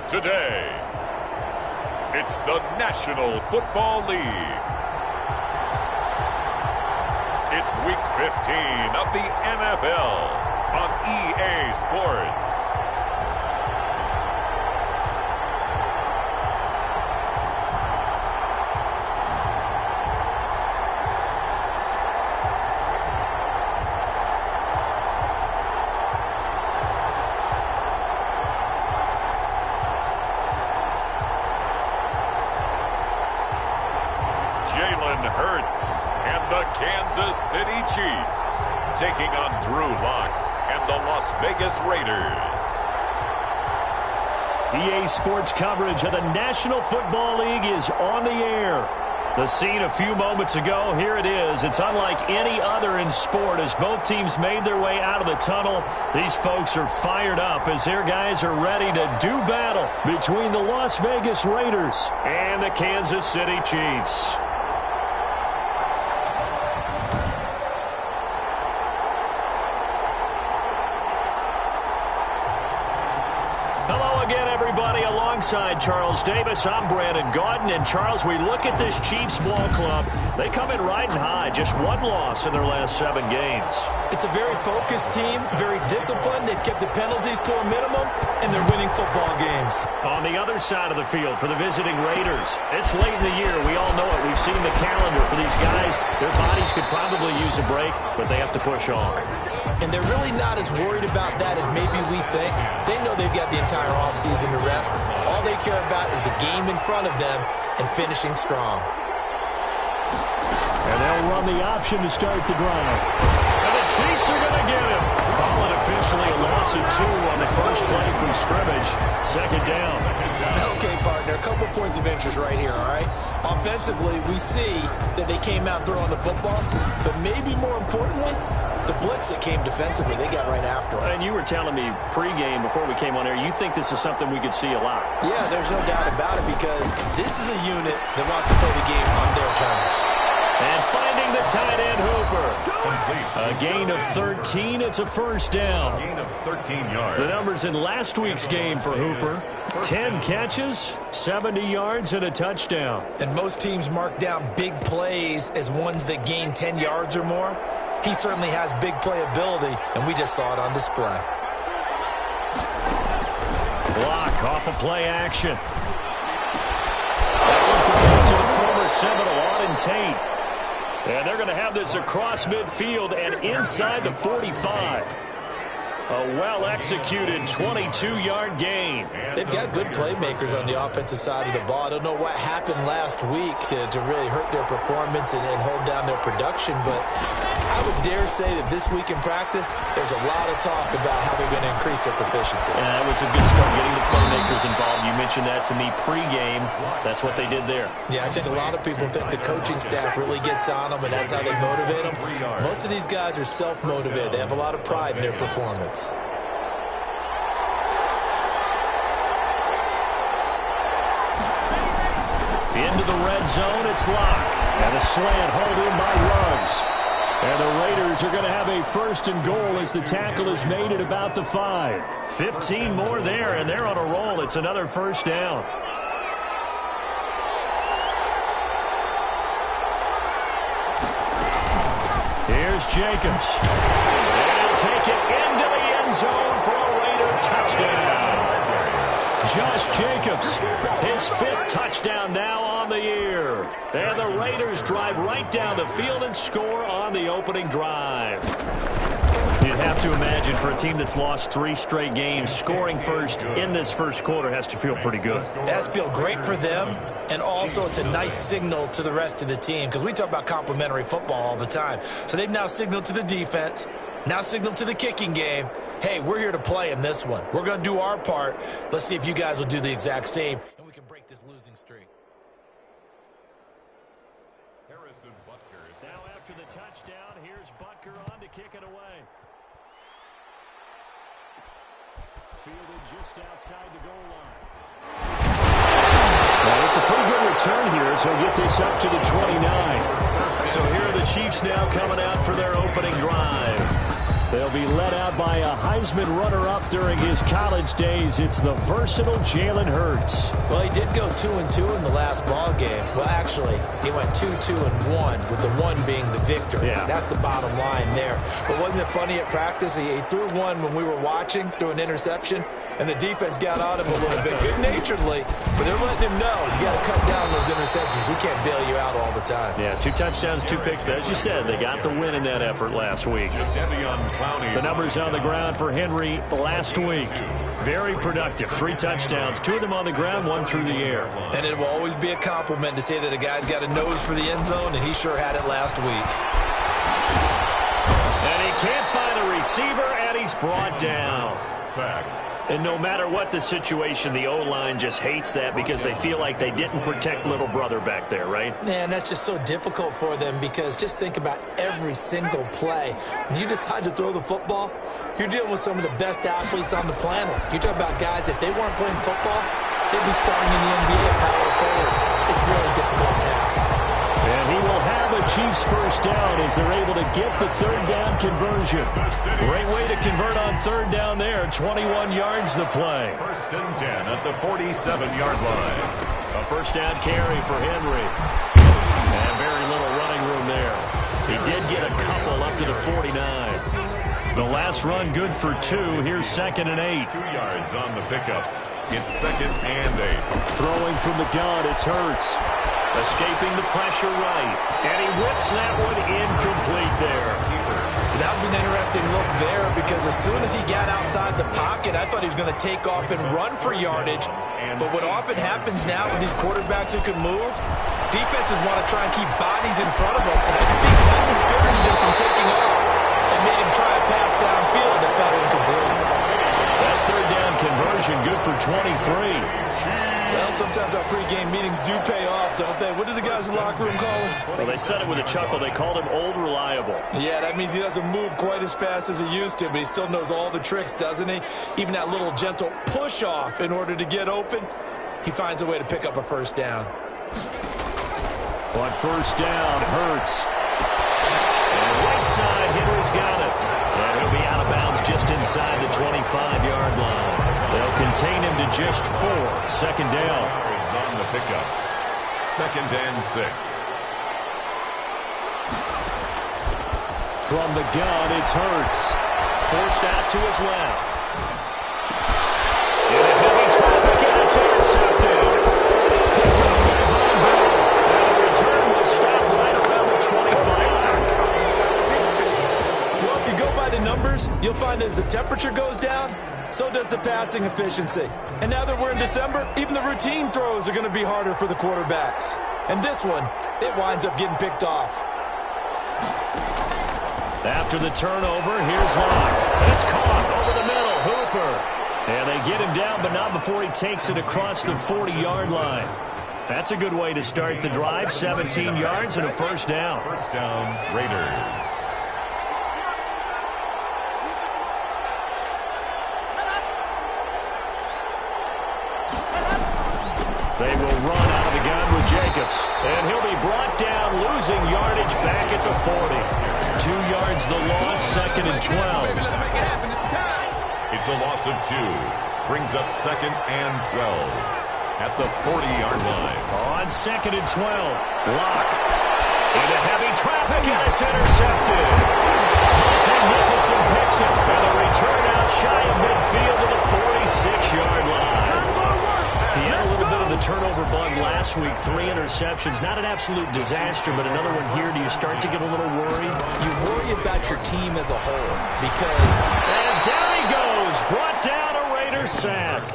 Today, it's the National Football League. It's Week 15 of the NFL on EA Sports. Kansas City Chiefs taking on Drew Lock and the Las Vegas Raiders. EA Sports coverage of the National Football League is on the air. The scene a few moments ago, here it is. It's unlike any other in sport as both teams made their way out of the tunnel. These folks are fired up as their guys are ready to do battle between the Las Vegas Raiders and the Kansas City Chiefs. Alongside Charles Davis, I'm Brandon Gaudin. And Charles, we look at this Chiefs ball club. They come in riding high, just one loss in their last 7 games. It's a very focused team, very disciplined. They've kept the penalties to a minimum, and they're winning football games. On the other side of the field for the visiting Raiders, it's late in the year. We all know it. We've seen the calendar for these guys. Their bodies could probably use a break, but they have to push on. And they're really not as worried about that as maybe we think. They know they've got the entire offseason to rest. All they care about is the game in front of them and finishing strong. And they'll run the option to start the drive. And the Chiefs are going to get him. Call it officially a loss of 2 on the first play from scrimmage. Second down. Okay, partner, a couple points of interest right here, all right? Offensively, we see that they came out throwing the football, but maybe more importantly, the blitz that came defensively, they got right after it. And you were telling me pregame before we came on air, you think this is something we could see a lot. Yeah, there's no doubt about it because this is a unit that wants to play the game on their terms. And finding the tight end Hooper. A gain of 13. It's a first down. Gain of 13 yards. The numbers in last week's game for Hooper. 10 catches, 70 yards, and a touchdown. And most teams mark down big plays as ones that gain 10 yards or more. He certainly has big playability, and we just saw it on display. Block off of play action. That one comes to the former Seminole, Auden Tate. And they're going to have this across midfield and inside the 45. A well-executed 22-yard gain. They've got good playmakers on the offensive side of the ball. I don't know what happened last week to really hurt their performance and hold down their production, but I would dare say that this week in practice, there's a lot of talk about how they're going to increase their proficiency. And that was a good start, getting the playmakers involved. You mentioned that to me pregame. That's what they did there. Yeah, I think a lot of people think the coaching staff really gets on them, and that's how they motivate them. Most of these guys are self-motivated. They have a lot of pride in their performance. Into the red zone, it's Lock. And a slant hold in by Ruggs. And the Raiders are going to have a first and goal as the tackle is made at about the 5. 15 more there, and they're on a roll. It's another first down. Here's Jacobs. And take it into the end zone for a Raider touchdown. Josh Jacobs, his 5th touchdown now on the year. And the Raiders drive right down the field and score on the opening drive. You'd have to imagine for a team that's lost 3 straight games, scoring first in this first quarter has to feel pretty good. It has to feel great for them, and also it's a nice signal to the rest of the team because we talk about complimentary football all the time. So they've now signaled to the defense, now signaled to the kicking game, hey, we're here to play in this one. We're going to do our part. Let's see if you guys will do the exact same, and we can break this losing streak. Now after the touchdown, here's Butker on to kick it away. Fielded just outside the goal line. Well, it's a pretty good return here, so he'll get this up to the 29. So here are the Chiefs now coming out for their opening drive. They'll be led out by a Heisman runner-up during his college days. It's the versatile Jalen Hurts. Well, he did go 2-2 in the last ball game. Well, actually, he went 2-2-1, with the one being the victory. Yeah. That's the bottom line there. But wasn't it funny at practice? He threw one when we were watching, threw an interception, and the defense got on him a little bit, good-naturedly. But they're letting him know, you got to cut down those interceptions. We can't bail you out all the time. Yeah, 2 touchdowns, 2 picks. But as you said, they got the win in that effort last week. The numbers on the ground for Henry last week. Very productive. 3 touchdowns, 2 of them on the ground, 1 through the air. And it will always be a compliment to say that a guy's got a nose for the end zone, and he sure had it last week. And he can't find a receiver, and he's brought down. Sacked. And no matter what the situation, the O-line just hates that because they feel like they didn't protect little brother back there, right? Man, that's just so difficult for them because just think about every single play. When you decide to throw the football, you're dealing with some of the best athletes on the planet. You're talking about guys, if they weren't playing football, they'd be starting in the NBA at power forward. It's a really difficult task. And he will have a Chiefs first down as they're able to get the 3rd down conversion. Great way to convert on 3rd down there. 21 yards the play. 1st and 10 at the 47-yard line. A first down carry for Henry. And very little running room there. He did get a couple up to the 49. The last run good for 2. Here's 2nd and 8. 2 yards on the pickup. It's 2nd and 8. Throwing from the gun, it's Hurts. Escaping the pressure right. And he whips that one incomplete there. That was an interesting look there because as soon as he got outside the pocket, I thought he was going to take off and run for yardage. But what often happens now with these quarterbacks who can move, defenses want to try and keep bodies in front of them. And I think that discouraged him from taking off and made him try a pass downfield that fell incomplete. That 3rd down conversion good for 23. Well, sometimes our pregame meetings do pay off, don't they? What did the guys in the locker room call him? Well, they said it with a chuckle. They called him Old Reliable. Yeah, that means he doesn't move quite as fast as he used to, but he still knows all the tricks, doesn't he? Even that little gentle push-off in order to get open, he finds a way to pick up a first down. On 1st down, Hurts. And right side, Henry's got it. And he'll be out of bounds just inside the 25-yard line. They'll contain him to just 4. 2nd down. Yards on the pickup. 2nd and 6. From the gun, it's Hurts. Forced out to his left. In a heavy traffic, and it's intercepted. Picked up by Von Bell. And the return will stop right around the 25. Well, if you go by the numbers, you'll find as the temperature goes down, so does the passing efficiency. And now that we're in December, even the routine throws are going to be harder for the quarterbacks. And this one, it winds up getting picked off. After the turnover, here's Locke. It's caught over the middle. Hooper. And they get him down, but not before he takes it across the 40-yard line. That's a good way to start the drive. 17 yards and a first down. First down, Raiders. They will run out of the gun with Jacobs. And he'll be brought down, losing yardage back at the 40. 2 yards the loss, 2nd and 12. It's a loss of 2. Brings up 2nd and 12. At the 40-yard line. On 2nd and 12. Locke. Into heavy traffic, and it's intercepted. Tim Nicholson picks it. And the return out shy of midfield to the 46-yard line. He had a little bit of the turnover bug last week. 3 interceptions. Not an absolute disaster, but another one here. Do you start to get a little worried? You worry about your team as a whole because... And down he goes. Brought down a Raider sack.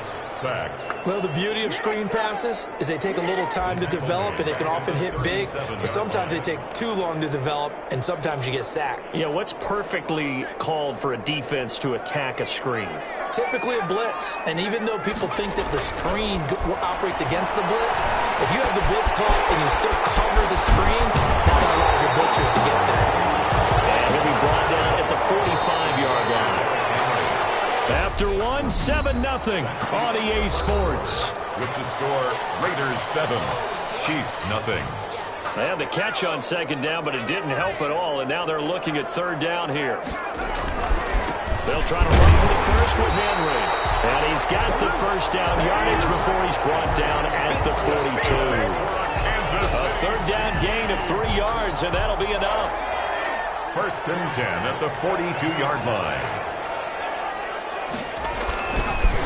Well, the beauty of screen passes is they take a little time to develop, and they can often hit big, but sometimes they take too long to develop, and sometimes you get sacked. Yeah, what's perfectly called for a defense to attack a screen? Typically a blitz, and even though people think that the screen operates against the blitz, if you have the blitz caught and you still cover the screen, that allows your blitzers to get there. And he'll be brought down at the 45-yard line. After 1, 7-0 on EA Sports. With the score, Raiders 7, Chiefs 0. They had the catch on 2nd down, but it didn't help at all, and now they're looking at 3rd down here. They'll try to run for the first with Henry. And he's got the first down yardage before he's brought down at the 42. A third down gain of 3 yards, and that'll be enough. First and 10 at the 42-yard line.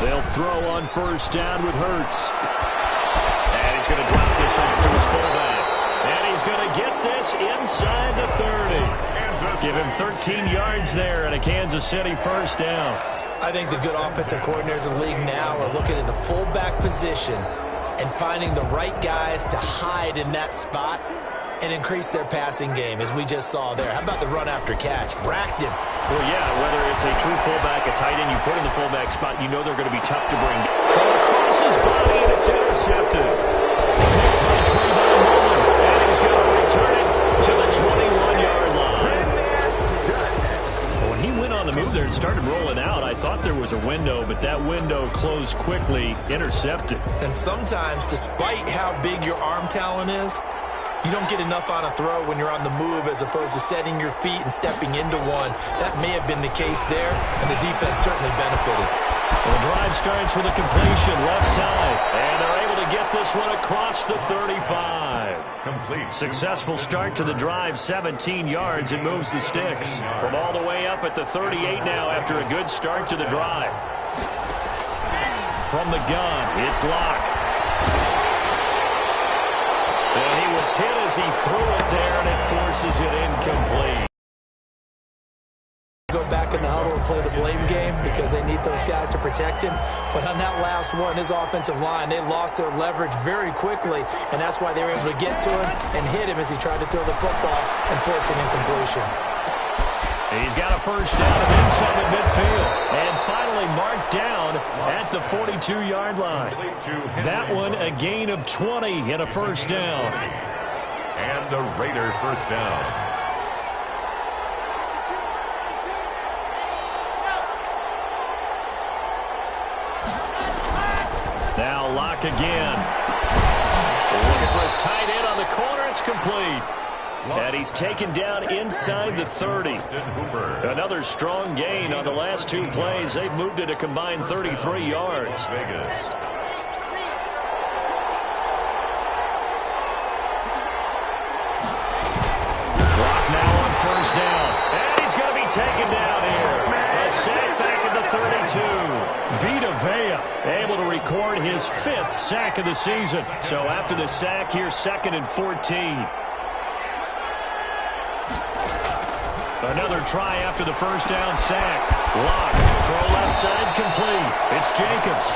They'll throw on first down with Hurts. And he's going to drop this off to his fullback. And he's going to get this inside the 30. Give him 13 yards there and a Kansas City first down. I think the good offensive coordinators in the league now are looking at the fullback position and finding the right guys to hide in that spot and increase their passing game, as we just saw there. How about the run after catch? Racked him. Well, yeah, whether it's a true fullback, a tight end, you put in the fullback spot, you know they're going to be tough to bring. From across his body, and it's intercepted. Picked by Trayvon Mullen, and he's going to return it to the 21-yard line. When he went on the move there and started rolling out, I thought there was a window, but that window closed quickly, intercepted. And sometimes, despite how big your arm talent is, you don't get enough on a throw when you're on the move as opposed to setting your feet and stepping into one. That may have been the case there, and the defense certainly benefited. Well, the drive starts with a completion left side, and they're able to get this one across the 35. Complete. Successful start to the drive, 17 yards. It moves the sticks from all the way up at the 38 now after a good start to the drive. From the gun, it's Locke. And he was hit as he threw it there, and it forces it incomplete. Go back in the huddle and play the blame game because they need those guys to protect him. But on that last one, his offensive line, they lost their leverage very quickly, and that's why they were able to get to him and hit him as he tried to throw the football and force an incompletion. He's got a first down and inside of midfield. And finally marked down at the 42-yard line. That one a gain of 20 and a first down. And a Raider first down. Now Locke again. Looking for his tight end on the corner. It's complete. And he's taken down inside the 30. Another strong gain on the last 2 plays. They've moved it a combined 33 yards. Clock now on first down. And he's going to be taken down here. A sack back at the 32. Vita Vea able to record his 5th sack of the season. So after the sack, here's 2nd and 14. Another try after the first down sack. Locke, throw left side complete. It's Jacobs.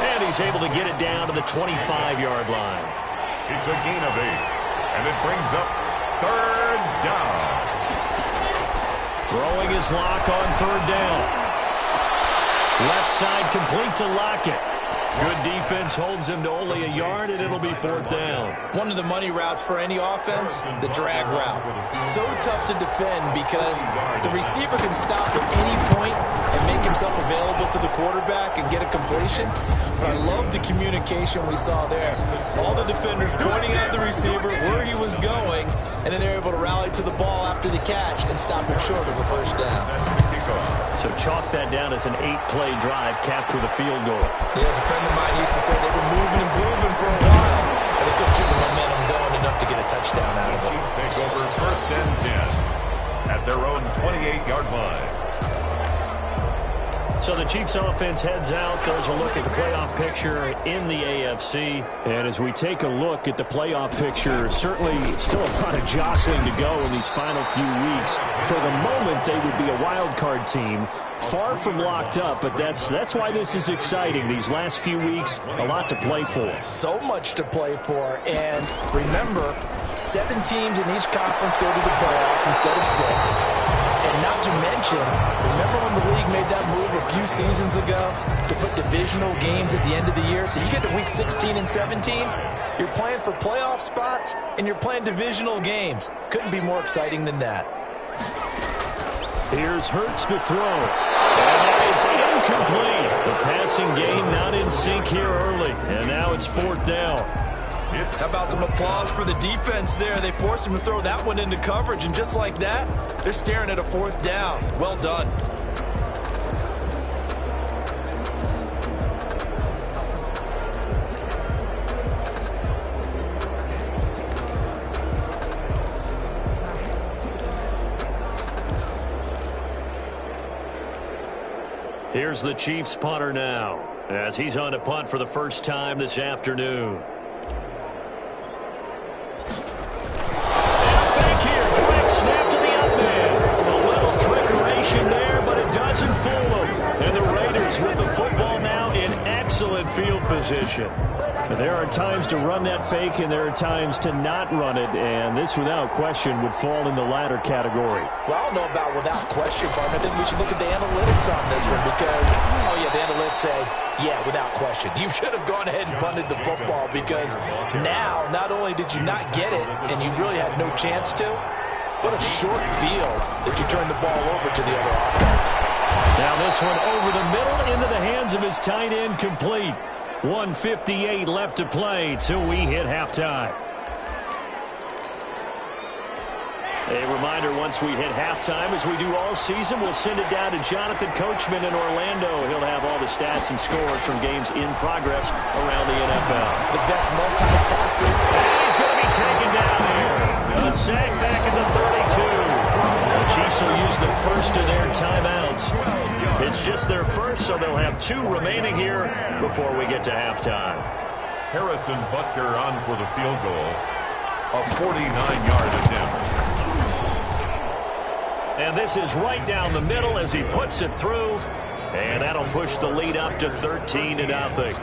And he's able to get it down to the 25-yard line. It's a gain of 8. And it brings up 3rd down. Throwing his Locke on 3rd down. Left side complete to Lockett. Good defense holds him to only a yard, and it'll be 4th down. One of the money routes for any offense, the drag route. So tough to defend because the receiver can stop at any point and make himself available to the quarterback and get a completion. But I love the communication we saw there. All the defenders pointing at the receiver where he was going, and then they're able to rally to the ball after the catch and stop him short of a first down. So chalk that down as an 8-play drive capped with a field goal. Yeah, as a friend of mine used to say, they were moving and grooving for a while, and they couldn't keep the momentum going enough to get a touchdown out of it. Chiefs take over 1st and 10 at their own 28-yard line. So the Chiefs offense heads out. There's a look at the playoff picture in the AFC. And as we take a look at the playoff picture, certainly still a lot of jostling to go in these final few weeks. For the moment, they would be a wild card team. Far from locked up, but that's why this is exciting. These last few weeks, a lot to play for. So much to play for. And remember, 7 teams in each conference go to the playoffs instead of 6. And not to mention, remember when the league made that move a few seasons ago to put divisional games at the end of the year? So you get to week 16 and 17, you're playing for playoff spots, and you're playing divisional games. Couldn't be more exciting than that. Here's Hurts to throw. And that is incomplete. The passing game not in sync here early. And now it's 4th down. How about some applause for the defense there? They forced him to throw that one into coverage, and just like that, they're staring at a 4th down. Well done. Here's the Chiefs punter now, as he's on to punt for the first time this afternoon. And a fake here, direct snap to the up man. A little trickeration there, but it doesn't fool them. And the Raiders with the football now in excellent field position. There are times to run that fake, and there are times to not run it, and this, without question, would fall in the latter category. Well, I don't know about without question, but I think we should look at the analytics on this one because, oh, yeah, the analytics say, yeah, without question. You should have gone ahead and punted the football because now, not only did you not get it, and you really had no chance to, what a short field that you turned the ball over to the other offense. Now this one over the middle into the hands of his tight end, complete. 1:58 left to play till we hit halftime. A reminder, once we hit halftime, as we do all season, we'll send it down to Jonathan Coachman in Orlando. He'll have all the stats and scores from games in progress around the NFL. The best multitasker. And he's going to be taken down here. A sack back at the 32. The Chiefs will use the first of their timeouts. It's just their first, so they'll have 2 remaining here before we get to halftime. Harrison Butker on for the field goal. A 49-yard attempt. And this is right down the middle as he puts it through. And that'll push the lead up to 13-0.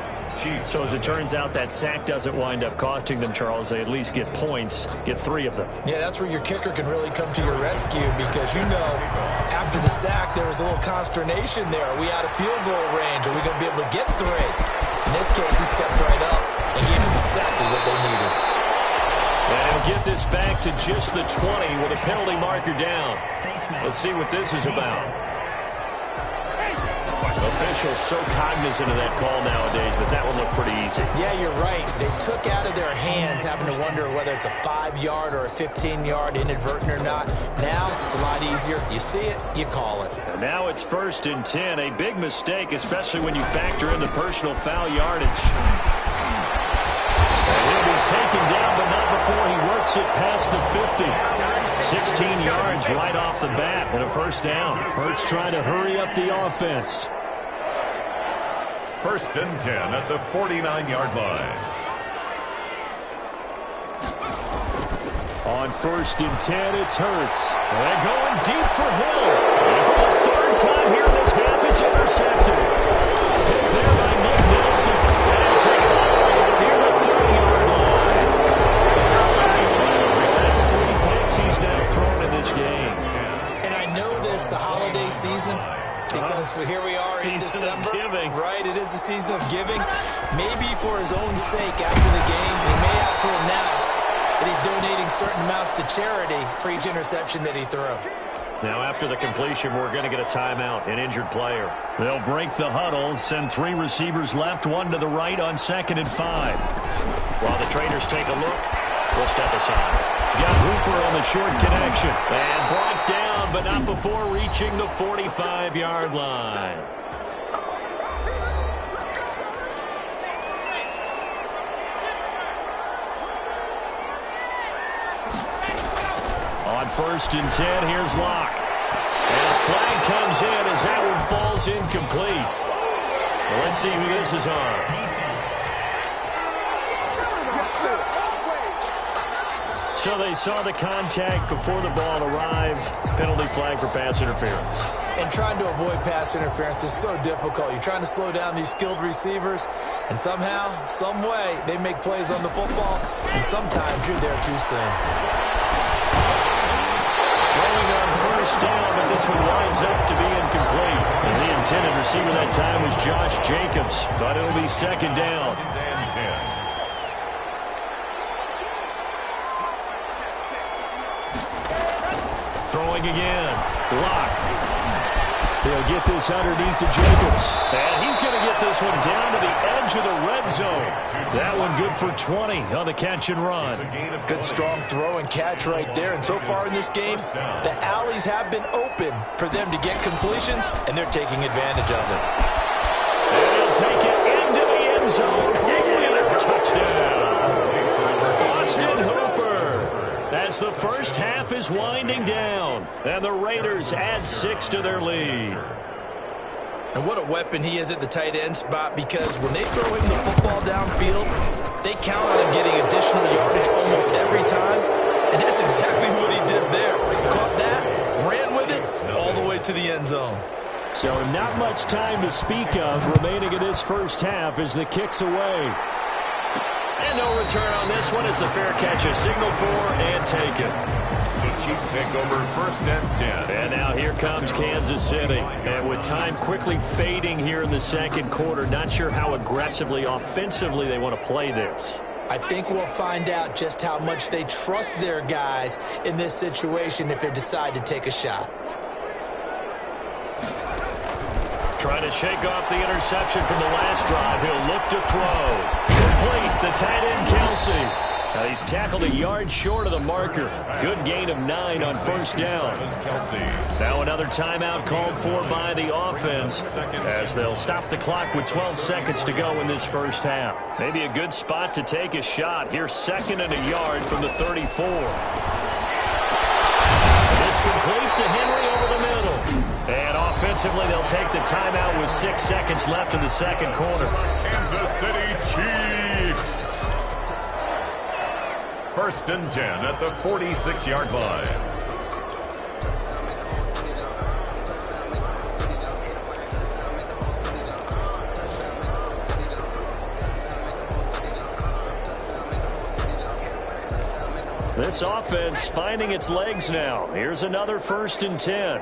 So as it turns out, that sack doesn't wind up costing them, Charles. They at least get points, get 3 of them. Yeah, that's where your kicker can really come to your rescue because, you know, after the sack, there was a little consternation there. Are we out of field goal range? Are we going to be able to get 3? In this case, he stepped right up and gave them exactly what they needed. And he'll get this back to just the 20 with a penalty marker down. Let's see what this is about. Officials so cognizant of that call nowadays, but that one looked pretty easy. Yeah, you're right. They took out of their hands having to wonder whether it's a 5-yard or a 15-yard, inadvertent or not. Now, it's a lot easier. You see it, you call it. And now it's 1st and 10. A big mistake, especially when you factor in the personal foul yardage. And he'll be taken down, but not before he works it past the 50. 16 yards right off the bat and a first down. Hurts trying to hurry up the offense. 1st and 10 at the 49-yard line. On 1st and 10, it's Hurts. And going deep for Hill. And for the 3rd time here in this half, it's intercepted. Hit there by Nick Nelson. And take it all near the 30-yard line. That's 3 picks he's now thrown in this game. And I know this, the holiday season, because here we are in December. Giving. Right, it is the season of giving. Maybe for his own sake after the game, he may have to announce that he's donating certain amounts to charity for each interception that he threw. Now after the completion, we're going to get a timeout, an injured player. They'll break the huddle, send 3 receivers left, 1 to the right on 2nd and 5. While the traders take a look, we'll step aside. It's got Hooper on the short connection. And brought down, but not before reaching the 45-yard line. On 1st and 10, here's Locke. And a flag comes in as that one falls incomplete. Well, let's see who this is on. So they saw the contact before the ball arrived. Penalty flag for pass interference. And trying to avoid pass interference is so difficult. You're trying to slow down these skilled receivers, and somehow, some way, they make plays on the football, and sometimes you're there too soon. Throwing on 1st down, but this one winds up to be incomplete. And the intended receiver that time was Josh Jacobs, but it'll be 2nd down. And 10. Throwing again. Locke. He'll get this underneath to Jacobs. And he's going to get this one down to the edge of the red zone. That one good for 20 on the catch and run. Good strong throw and catch right there. And so far in this game, the alleys have been open for them to get completions, and they're taking advantage of it. And he'll take it into the end zone for a winner touchdown. Austin Hooper. As the first half is winding down, and the Raiders add 6 to their lead. And what a weapon he is at the tight end spot, because when they throw him the football downfield, they count on him getting additional yardage almost every time. And that's exactly what he did there. Caught that, ran with it, all the way to the end zone. So not much time to speak of remaining in this first half as the kick's away. And no return on this one. It's a fair catch, a signal for and taken. The Chiefs take over first and 10. And now here comes Kansas City. And with time quickly fading here in the second quarter, not sure how aggressively, offensively they want to play this. I think we'll find out just how much they trust their guys in this situation if they decide to take a shot. Trying to shake off the interception from the last drive. He'll look to throw. Complete, the tight end, Kelsey. Now he's tackled a yard short of the marker. Good gain of 9 on first down. Now another timeout called for by the offense as they'll stop the clock with 12 seconds to go in this first half. Maybe a good spot to take a shot. Here's 2nd and a yard from the 34. This complete to Henry over the middle. And offensively, they'll take the timeout with 6 seconds left in the second quarter. Kansas City Chiefs. First and 10 at the 46-yard line. This offense finding its legs now. Here's another 1st and 10.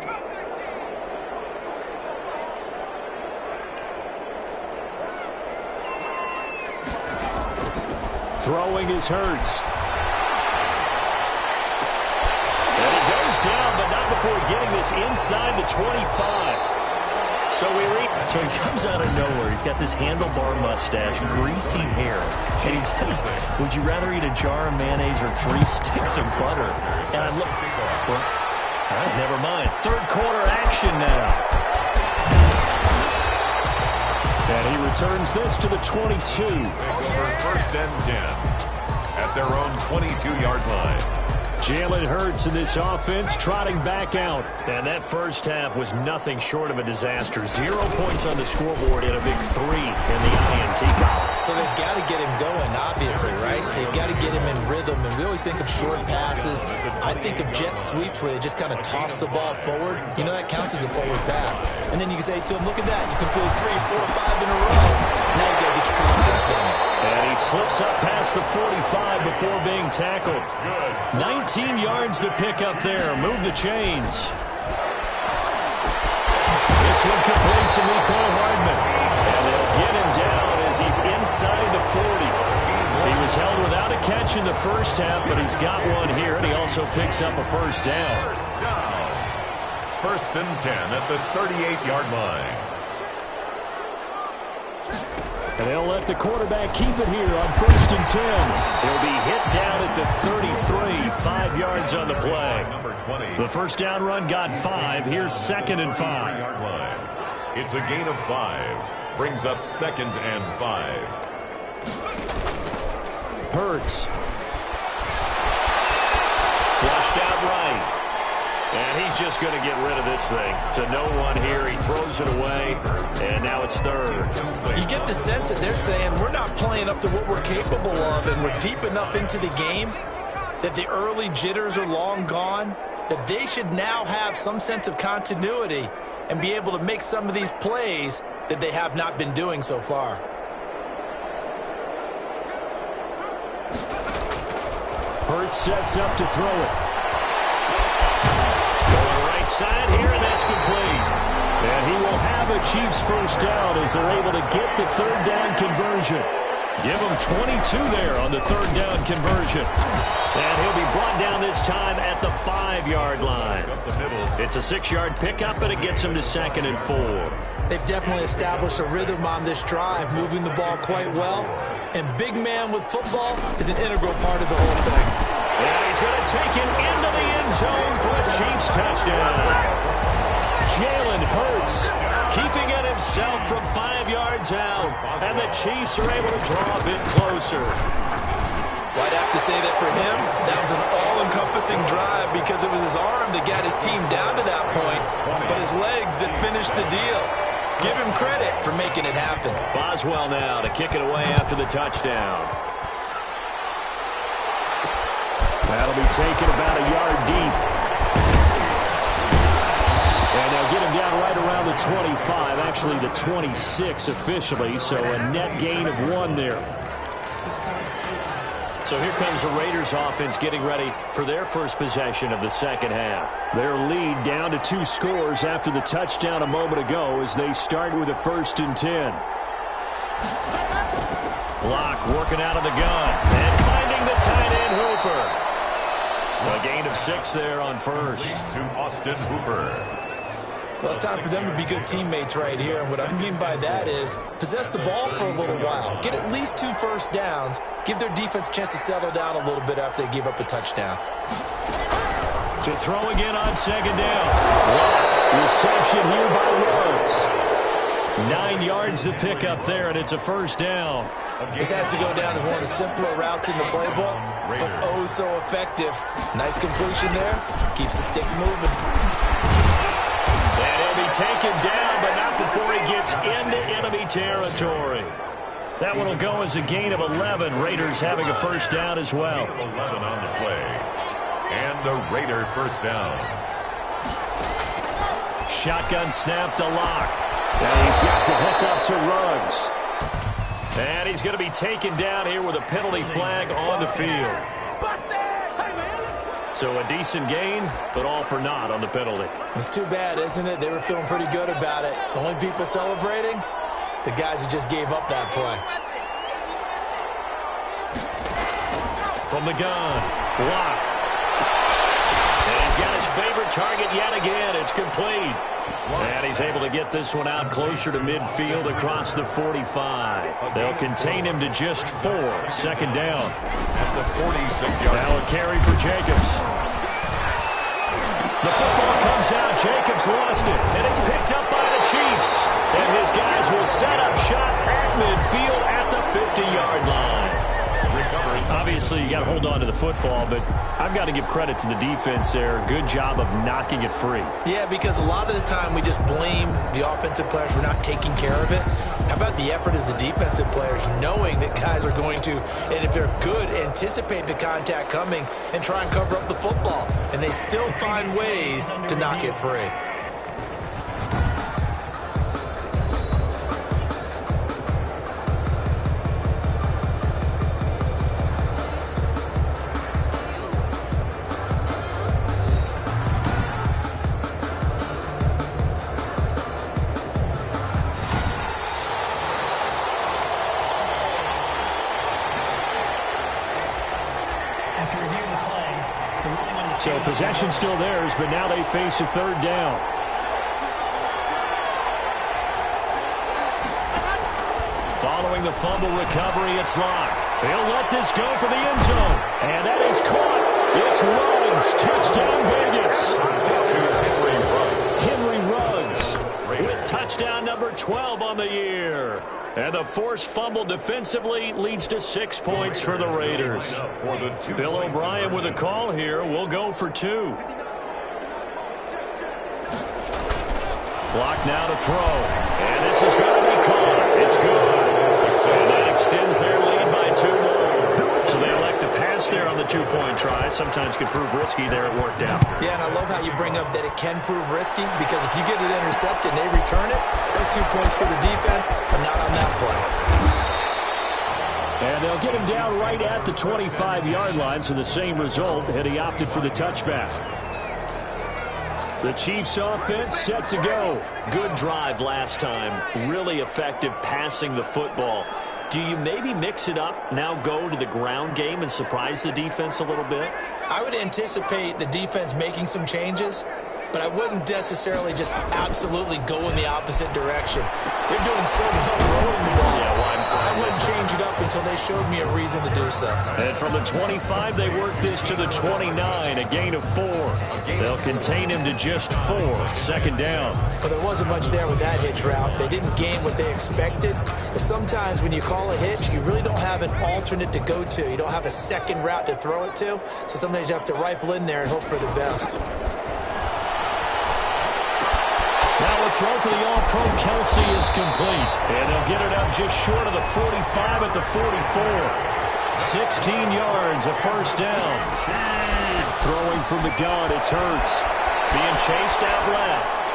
Throwing is Hurts. And he goes down, but not before getting this inside the 25. So he comes out of nowhere. He's got this handlebar mustache, greasy hair. And he says, would you rather eat a jar of mayonnaise or 3 sticks of butter? And I look, well, all right, never mind. Third quarter action now. And he returns this to the 22. Over first and 10 at their own 22-yard line. Jalen Hurts in this offense trotting back out. And that first half was nothing short of a disaster. 0 points on the scoreboard and a big 3 in the INT column. So they've got to get him going, obviously, right? So they've got to get him in rhythm. And we always think of short passes. I think of jet sweeps where they just kind of toss the ball forward. You know, that counts as a forward pass. And then you can say to him, look at that. You complete 3, 4, 5 in a row. Now you got to get your confidence going. And he slips up past the 45 before being tackled. 19 yards to pick up there. Move the chains. This one complete to Mecole Hardman. And they'll get him down as he's inside the 40. He was held without a catch in the first half, but he's got one here, and he also picks up a first down. First and 10 at the 38-yard line. And they'll let the quarterback keep it here on first and 10. He'll be hit down at the 33, 5 yards on the play. The first down run got 5. Here's 2nd and 5. It's a gain of 5. Brings up 2nd and 5. Hurts. Flushed out right. And he's just going to get rid of this thing. To no one here. He throws it away. And now it's 3rd. You get the sense that they're saying we're not playing up to what we're capable of, and we're deep enough into the game that the early jitters are long gone, that they should now have some sense of continuity and be able to make some of these plays that they have not been doing so far. Hurts sets up to throw it. Right side here, and that's complete. And he will have a Chiefs first down as they're able to get the 3rd down conversion. Give him 22 there on the 3rd down conversion. And he'll be brought down this time at the 5-yard line. It's a 6-yard pickup, and it gets him to 2nd and 4. They've definitely established a rhythm on this drive, moving the ball quite well. And big man with football is an integral part of the whole thing. And he's going to take it into the end zone for a Chiefs touchdown. Jalen Hurts keeping it himself from 5 yards out. And the Chiefs are able to draw a bit closer. Well, I'd have to say that for him, that was an all-encompassing drive because it was his arm that got his team down to that point, but his legs that finished the deal. Give him credit for making it happen. Boswell now to kick it away after the touchdown. That'll be taken about a yard deep. And they'll get him down right around the 25, actually the 26 officially, so a net gain of 1 there. So here comes the Raiders offense getting ready for their first possession of the second half. Their lead down to 2 scores after the touchdown a moment ago as they start with a 1st and 10. Block working out of the gun and finding the tight end Hooper. A gain of 6 there on first. To Austin Hooper. Well, it's time for them to be good teammates right here. And what I mean by that is possess the ball for a little while. Get at least 2 first downs. Give their defense a chance to settle down a little bit after they give up a touchdown. To throw again on second down. Reception here by Ruggs. 9 yards to pick up there, and it's a first down. This has to go down as one of the simpler routes in the playbook, but oh so effective. Nice completion there. Keeps the sticks moving. And he'll be taken down, but not before he gets into enemy territory. That one will go as a gain of 11. Raiders having a first down as well. 11 on the play. And a Raider first down. Shotgun snap to Locke. And he's got the hook up to Ruggs. And he's going to be taken down here with a penalty flag on the field. So a decent gain, but all for naught on the penalty. It's too bad, isn't it? They were feeling pretty good about it. The only people celebrating, the guys who just gave up that play. From the gun, Locke. And he's got his favorite target yet again. It's complete. And he's able to get this one out closer to midfield across the 45. They'll contain him to just 4. Second down. At the 46-yard. Now a carry for Jacobs. The football comes out. Jacobs lost it. And it's picked up by the Chiefs. And his guys will set up shop at midfield at the 50-yard line. Obviously, you got to hold on to the football, but I've got to give credit to the defense there. Good job of knocking it free. Yeah, because a lot of the time we just blame the offensive players for not taking care of it. How about the effort of the defensive players knowing that guys are going to, and if they're good, anticipate the contact coming and try and cover up the football. And they still find ways to knock it free. So possession still theirs, but now they face a third down. Following the fumble recovery, it's Locke. He'll let this go for the end zone. And that is caught. It's Ruggs. Touchdown, Vegas. Henry Ruggs with touchdown number 12 on the year. And the forced fumble defensively leads to 6 points for the Raiders. Bill O'Brien with a call here. We'll go for 2. Clock now to throw. And this is going to be caught. It's good. And that extends their lead by 2 more. So they elect to pass there on the 2-point try. Sometimes can prove risky. There it worked out. Yeah, and I love how you bring up that it can prove risky, because if you get it intercepted and they return it, that's 2 points for the defense, but not on that play. And they'll get him down right at the 25-yard line, so the same result had he opted for the touchback. The Chiefs offense set to go. Good drive last time. Really effective passing the football. Do you maybe mix it up, now go to the ground game and surprise the defense a little bit? I would anticipate the defense making some changes, but I wouldn't necessarily just absolutely go in the opposite direction. They're doing so well throwing the ball. Yeah, I wouldn't change it up until they showed me a reason to do so. And from the 25, they work this to the 29, a gain of 4. They'll contain him to just 4. Second down. Well, there wasn't much there with that hitch route. They didn't gain what they expected, but sometimes when you call a hitch, you really don't have an alternate to go to. You don't have a second route to throw it to, so sometimes you have to rifle in there and hope for the best. Now a throw for the All-Pro Kelsey is complete. And they'll get it up just short of the 45 at the 44. 16 yards, a first down. Throwing from the gun, it's Hurts. Being chased out left.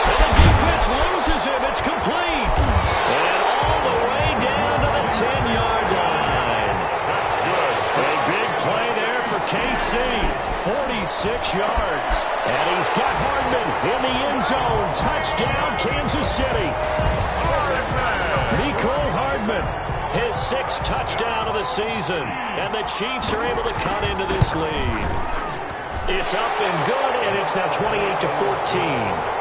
And the defense loses him. It's complete. And all the way down to the 10-yard line. That's good. A big play there for KC. 46 yards. And he's got Hardman in the end zone. Touchdown, Kansas City. Mecole Hardman, his 6th touchdown of the season. And the Chiefs are able to cut into this lead. It's up and good, and it's now 28-14.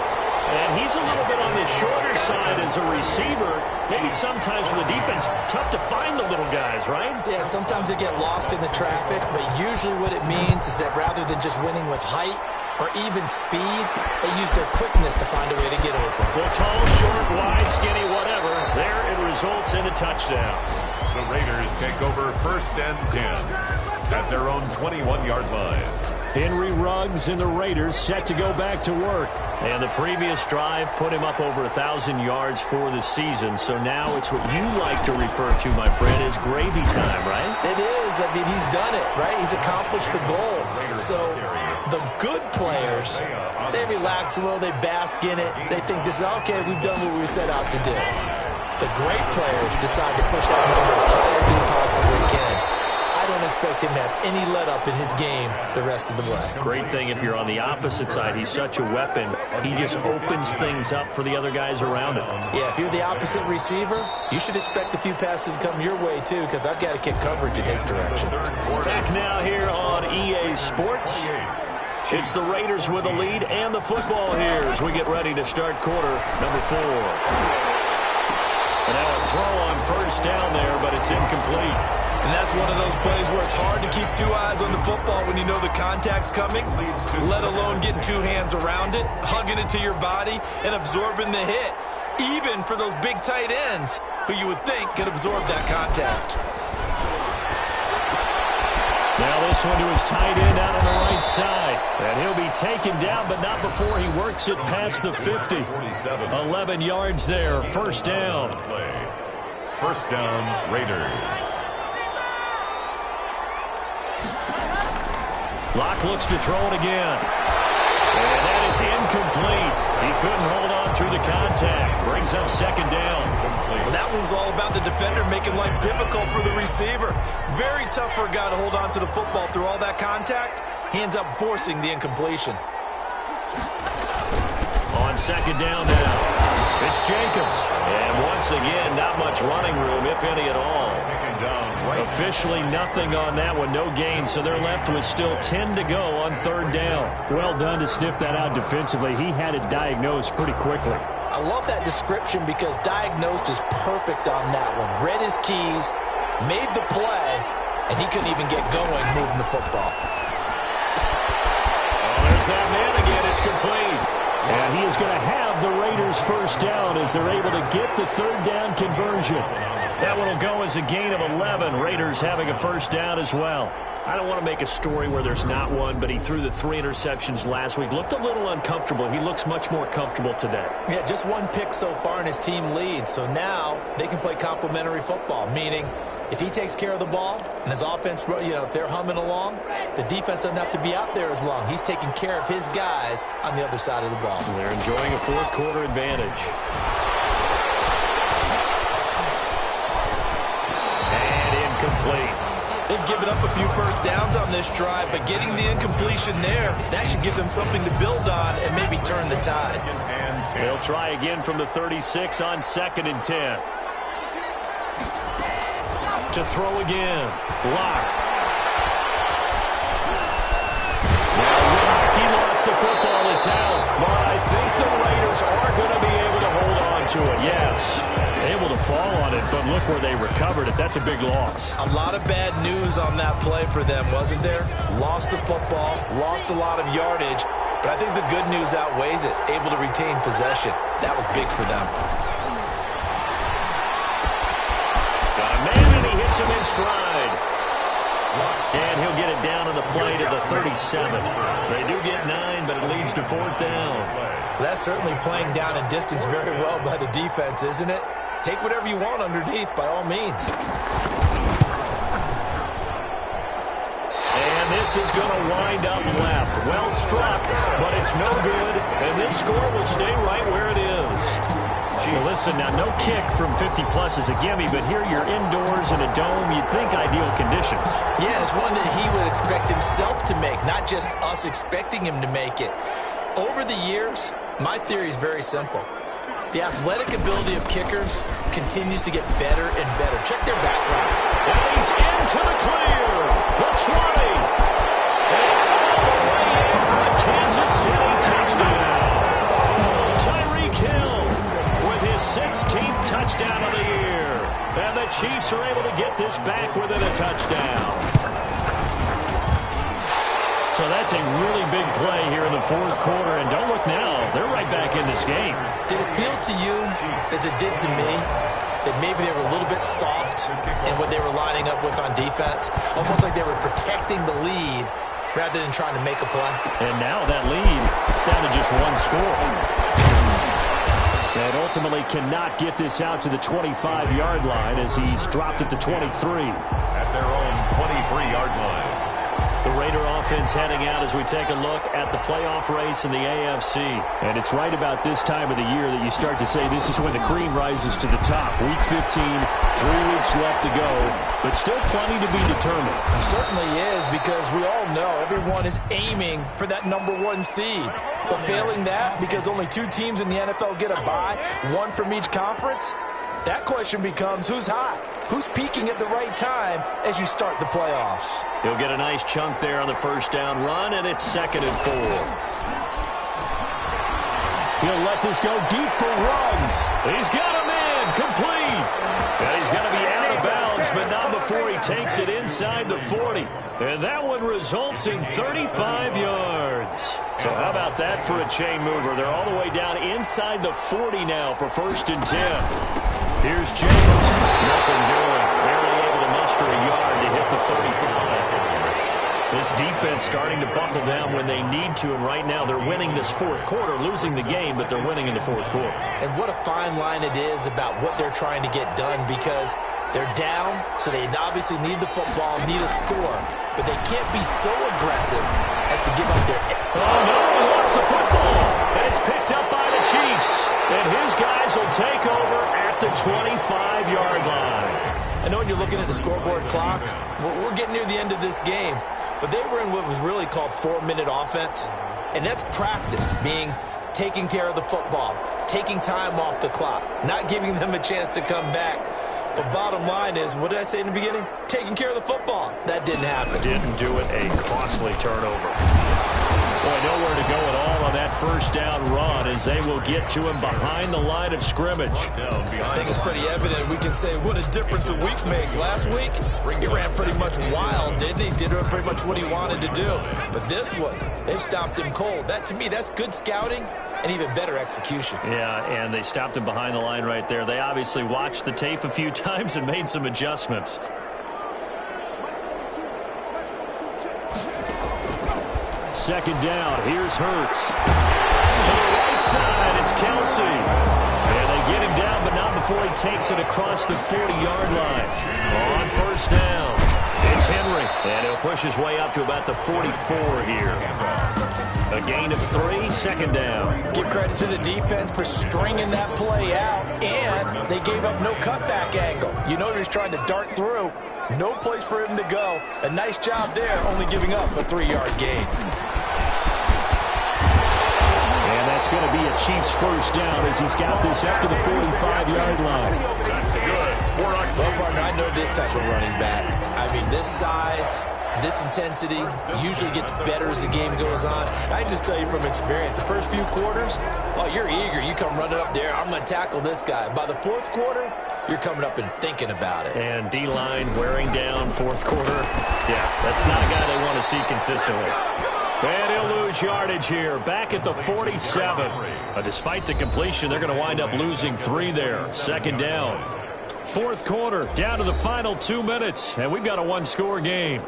And he's a little bit on the shorter side as a receiver. Maybe sometimes for the defense, tough to find the little guys, right? Yeah, sometimes they get lost in the traffic, but usually what it means is that rather than just winning with height or even speed, they use their quickness to find a way to get open. Well, tall, short, wide, skinny, whatever. There it results in a touchdown. The Raiders take over 1st and 10 at their own 21-yard line. Henry Ruggs and the Raiders set to go back to work. And the previous drive put him up over 1,000 yards for the season. So now it's what you like to refer to, my friend, as gravy time, right? It is. I mean, he's done it, right? He's accomplished the goal. So the good players, they relax a little, they bask in it. They think this is, okay, we've done what we set out to do. The great players decide to push that number as high as they possibly can. I don't expect him to have any let-up in his game the rest of the way. Great thing if you're on the opposite side. He's such a weapon. He just opens things up for the other guys around him. Yeah, if you're the opposite receiver, you should expect a few passes to come your way, too, because I've got to kick coverage in his direction. Back now here on EA Sports. It's the Raiders with a lead and the football here as we get ready to start quarter number 4. And now a throw on first down there, but it's incomplete. And that's one of those plays where it's hard to keep 2 eyes on the football when you know the contact's coming, let alone getting 2 hands around it, hugging it to your body, and absorbing the hit, even for those big tight ends who you would think could absorb that contact. Now this one to his tight end out on the right side. And he'll be taken down, but not before he works it past the 50. 11 yards there, first down. First down, Raiders. Locke looks to throw it again. And that is incomplete. He couldn't hold on through the contact. Brings up second down. Well, that one was all about the defender making life difficult for the receiver. Very tough for a guy to hold on to the football through all that contact. He ends up forcing the incompletion. On second down now, it's Jacobs. And once again, not much running room, if any at all. Officially nothing on that one, no gain, so they're left with still 10 to go on third down. Well done to sniff that out defensively. He had it diagnosed pretty quickly. I love that description because diagnosed is perfect on that one. Read his keys, made the play, and he couldn't even get going moving the football. Oh, there's that man again. It's complete. And he is going to have the Raiders first down as they're able to get the third down conversion. That one will go as a gain of 11. Raiders having a first down as well. I don't want to make a story where there's not one, but he threw the 3 interceptions last week. Looked a little uncomfortable. He looks much more comfortable today. Yeah, just 1 pick so far and his team leads. So now they can play complementary football, meaning if he takes care of the ball and his offense, if they're humming along, the defense doesn't have to be out there as long. He's taking care of his guys on the other side of the ball. They're enjoying a fourth quarter advantage. Complete. They've given up a few first downs on this drive, but getting the incompletion there, that should give them something to build on and maybe turn the tide. They'll try again from the 36 on 2nd and 10. To throw again. Locke. He lost the football. It's out. But I think the Raiders are going to be able to hold on to it. Yes. Able to fall on it, but look where they recovered it. That's a big loss. A lot of bad news on that play for them, wasn't there? Lost the football, lost a lot of yardage, but I think the good news outweighs it. Able to retain possession. That was big for them. Got a man, and he hits him in stride. And he'll get it down on the play to the 37. They do get 9, but it leads to 4th down. That's certainly playing down and distance very well by the defense, isn't it? Take whatever you want underneath, by all means. And this is going to wind up left. Well struck, but it's no good. And this score will stay right where it is. Well, listen, now, no kick from 50-plus is a gimme, but here you're indoors in a dome. You'd think ideal conditions. Yeah, and it's one that he would expect himself to make, not just us expecting him to make it. Over the years, my theory is very simple. The athletic ability of kickers continues to get better and better. Check their background. And he's into the clear. The 20. And all the way in for a Kansas City touchdown. Tyreek Hill with his 16th touchdown of the year. And the Chiefs are able to get this back within a touchdown. So that's a really big play here in the 4th quarter. And don't look now. They're right back in this game. Did it feel to you, as it did to me, that maybe they were a little bit soft in what they were lining up with on defense? Almost like they were protecting the lead rather than trying to make a play. And now that lead is down to just 1 score. And ultimately cannot get this out to the 25-yard line as he's dropped at the 23. At their own 23-yard line. The Raider offense heading out as we take a look at the playoff race in the AFC. And it's right about this time of the year that you start to say this is when the cream rises to the top. Week 15, 3 weeks left to go, but still plenty to be determined. It certainly is, because we all know everyone is aiming for that #1 seed. But failing that, because only 2 teams in the NFL get a bye, 1 from each conference, that question becomes who's hot? Who's peaking at the right time as you start the playoffs? He'll get a nice chunk there on the 1st down run, and it's 2nd and 4. He'll let this go deep for Ruggs. He's got him in, complete. And he's going to be out of bounds, but not before he takes it inside the 40. And that one results in 35 yards. So how about that for a chain mover? They're all the way down inside the 40 now for 1st and 10. Here's Jacobs. Nothing doing. Barely able to muster a yard to hit the 35. This defense starting to buckle down when they need to, and right now they're winning this 4th quarter, losing the game, but they're winning in the 4th quarter. And what a fine line it is about what they're trying to get done, because they're down, so they obviously need the football, need a score, but they can't be so aggressive as to give up their... Oh, no, he lost the football, and it's picked up by the Chiefs. And his guys will take over at the 25-yard line. I know when you're looking at the scoreboard clock, we're getting near the end of this game, but they were in what was really called 4-minute offense, and that's practice, meaning taking care of the football, taking time off the clock, not giving them a chance to come back. But bottom line is, what did I say in the beginning? Taking care of the football. That didn't happen. Didn't do it. A costly turnover. Boy, nowhere to go at all on that 1st down run as they will get to him behind the line of scrimmage. I think it's pretty evident. We can say what a difference a week makes. Last week, he ran pretty much wild, didn't he? Did pretty much what he wanted to do. But this one, they stopped him cold. That, to me, that's good scouting and even better execution. Yeah, and they stopped him behind the line right there. They obviously watched the tape a few times and made some adjustments. Second down, here's Hurts. To the right side, it's Kelsey. And they get him down, but not before he takes it across the 40-yard line. On 1st down, it's Henry. And he'll push his way up to about the 44 here. A gain of 3, 2nd down. Give credit to the defense for stringing that play out, and they gave up no cutback angle. You know they're just trying to dart through. No place for him to go. A nice job there, only giving up a 3-yard gain. And that's going to be a Chiefs 1st down as he's got this up to the 45-yard line. That's good. Well, partner, I know this type of running back. I mean, this size, this intensity usually gets better as the game goes on. I can just tell you from experience, the first few quarters, oh, you're eager. You come running up there, I'm going to tackle this guy. By the 4th quarter, you're coming up and thinking about it. And D-line wearing down 4th quarter. Yeah, that's not a guy they want to see consistently. And he'll lose yardage here, back at the 47. Despite the completion, they're going to wind up losing 3 there. 2nd down. Fourth quarter, down to the final 2 minutes, and we've got a one-score game.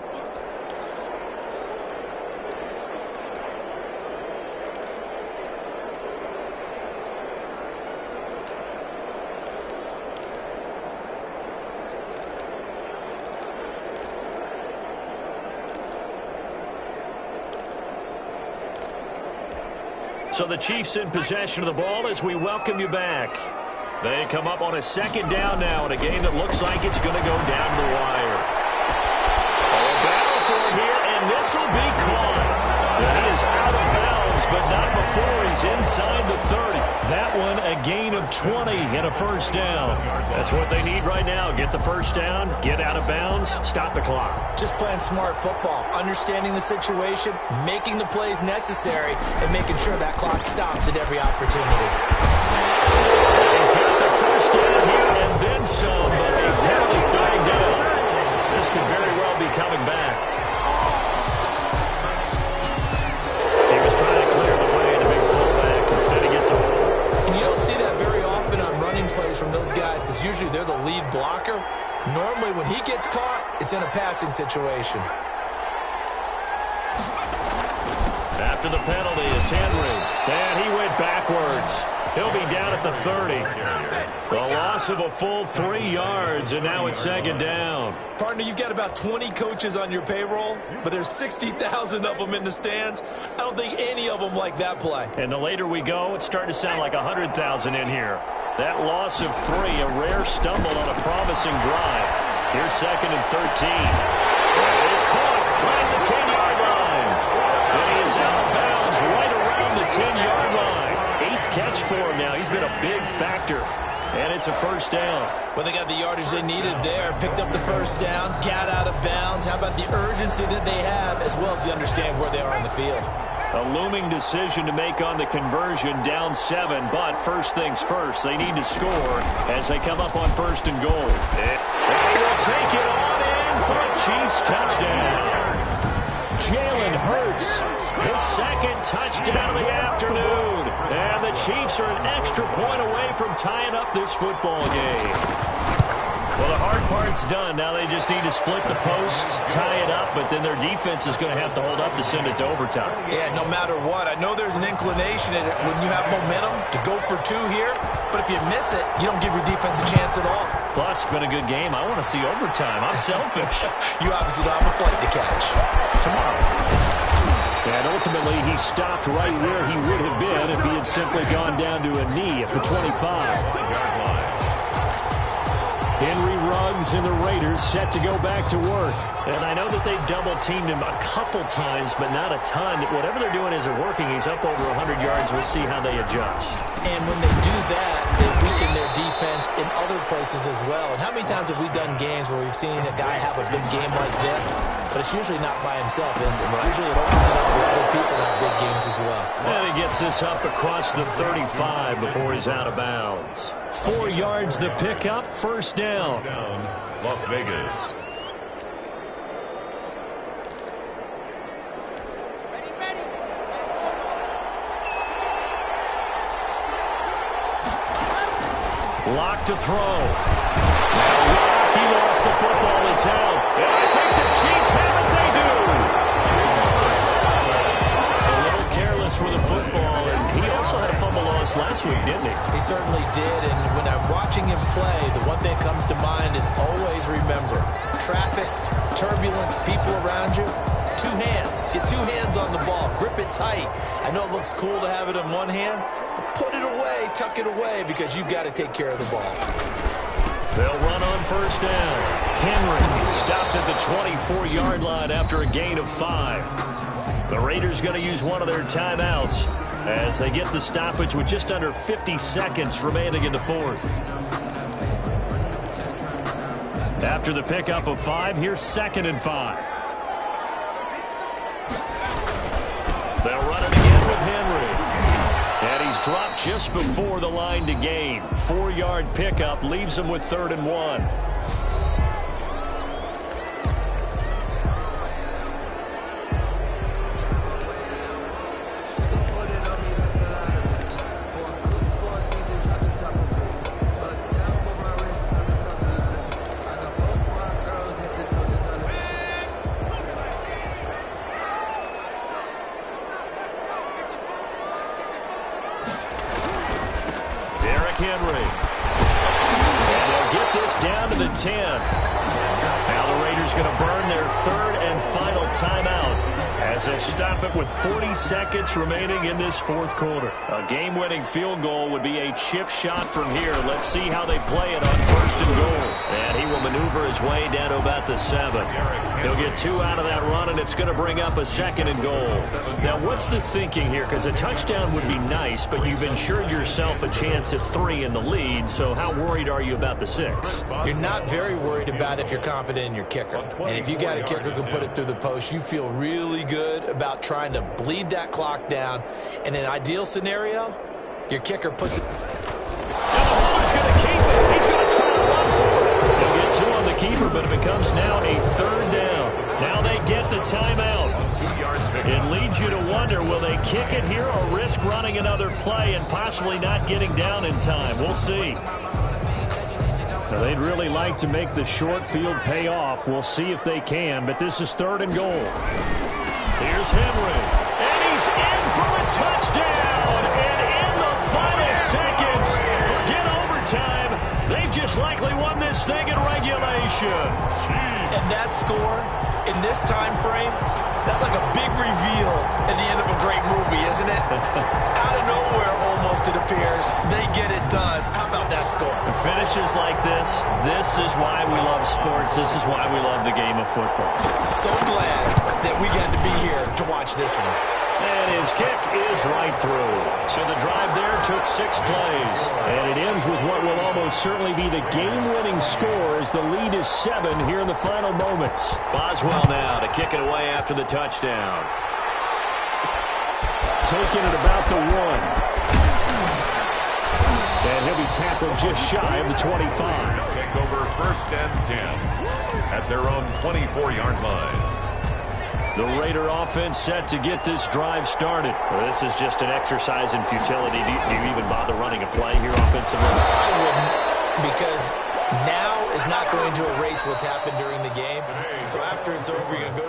So the Chiefs in possession of the ball as we welcome you back. They come up on a second down now in a game that looks like it's going to go down to the wire. A battle for it here, and this will be caught. And he is out of bounds, but not before he's inside the 30. That one a gain of 20 and a first down. That's what they need right now. Get the first down, get out of bounds, stop the clock. Just playing smart football, understanding the situation, making the plays necessary, and making sure that clock stops at every opportunity. He's got the first down here and then some, but a penalty flag down. This could very well be coming back. He was trying to clear the way, the big fullback. Instead, he gets a hold. And you don't see that very often on running plays from those guys because usually they're the lead blocker. Normally, when he gets caught, it's in a passing situation. After the penalty, it's Henry. And he went backwards. He'll be down at the 30. The loss of a full 3 yards, and now it's second down. Partner, you've got about 20 coaches on your payroll, but there's 60,000 of them in the stands. I don't think any of them like that play. And the later we go, it's starting to sound like 100,000 in here. That loss of 3, a rare stumble on a promising drive. Here's second and 13. It is caught right at the 10-yard line. And he is out of bounds right around the 10-yard line. 8th catch for him now. He's been a big factor. And it's a first down. Well, they got the yardage they needed there. Picked up the first down, got out of bounds. How about the urgency that they have, as well as they understand where they are in the field? A looming decision to make on the conversion, down 7. But first things first, they need to score as they come up on first and goal. And they will take it on in for a Chiefs touchdown. Jalen Hurts, his second touchdown of the afternoon. And the Chiefs are an extra point away from tying up this football game. Well, the hard part's done. Now they just need to split the posts, tie it up, but then their defense is going to have to hold up to send it to overtime. Yeah, no matter what. I know there's an inclination in it when you have momentum to go for 2 here, but if you miss it, you don't give your defense a chance at all. Plus, it's been a good game. I want to see overtime. I'm selfish. You obviously don't have a flight to catch. Tomorrow. And ultimately, he stopped right where he would have been if he had simply gone down to a knee at the 25. Henry Ruggs and the Raiders set to go back to work. And I know that they've double-teamed him a couple times, but not a ton. Whatever they're doing isn't working. He's up over 100 yards. We'll see how they adjust. And when they do that, they weaken their defense in other places as well. And how many times have we done games where we've seen a guy have a big game like this, but it's usually not by himself, is it? Right. Usually it opens it up for other people to have big games as well. And he gets this up across the 35 before he's out of bounds. 4 yards the pickup, first down. Las Vegas. Lock to throw. Now he wants the football. It's out. And I think the Chiefs have it. They do. A little careless with the football, and he also had a fumble loss last week, didn't he? He certainly did, and when I'm watching him play, the one thing that comes to mind is always remember, traffic, turbulence, people around you, 2 hands. Get 2 hands on the ball. Grip it tight. I know it looks cool to have it in one hand, but put it away, tuck it away, because you've got to take care of the ball. They'll run on first down. Henry stopped at the 24-yard line after a gain of 5. The Raiders going to use one of their timeouts as they get the stoppage with just under 50 seconds remaining in the fourth. After the pickup of 5, here's second and 5. They'll run it again with Henry. And he's dropped just before the line to gain. 4-yard pickup leaves him with 3rd and 1. 10. Now the Raiders going to burn their third and final timeout as they stop it with 40 seconds remaining in this fourth quarter. A game-winning field goal would be a chip shot from here. Let's see how they play it on first and goal. And he will maneuver his way down to about the 7. He'll get 2 out of that run, and it's going to bring up a second and goal. Now, what's the thinking here? Because a touchdown would be nice, but you've ensured yourself a chance at 3 in the lead, so how worried are you about the 6? You're not very worried about if you're confident in your kicker. And if you got a kicker who can put it through the post, you feel really good about trying to bleed that clock down. In an ideal scenario, your kicker puts it. And the holder's going to keep it. He's going to try to run for it. He'll get 2 on the keeper, but it becomes now a third down. Now they get the timeout. It leads you to wonder, will they kick it here or risk running another play and possibly not getting down in time? We'll see. Now, they'd really like to make the short field pay off. We'll see if they can, but this is third and goal. Here's Henry, and he's in for a touchdown. And in the final seconds, forget overtime, they've just likely won this thing in regulation. And that score, in this time frame, that's like a big reveal at the end of a great movie, isn't it? Out of nowhere, almost, it appears, they get it done. How about that score? Finishes like this is why we love sports. This is why we love the game of football. So glad that we got to be here to watch this one. And his kick is right through. So the drive there took 6 plays. And it ends with what will almost certainly be the game-winning score as the lead is 7 here in the final moments. Boswell now to kick it away after the touchdown. Taking it about the 1. And he'll be tackled just shy of the 25. Take over first and 10 at their own 24-yard line. The Raider offense set to get this drive started. Well, this is just an exercise in futility. Do you even bother running a play here offensively? I wouldn't, because now is not going to erase what's happened during the game. So after it's over, you're going to go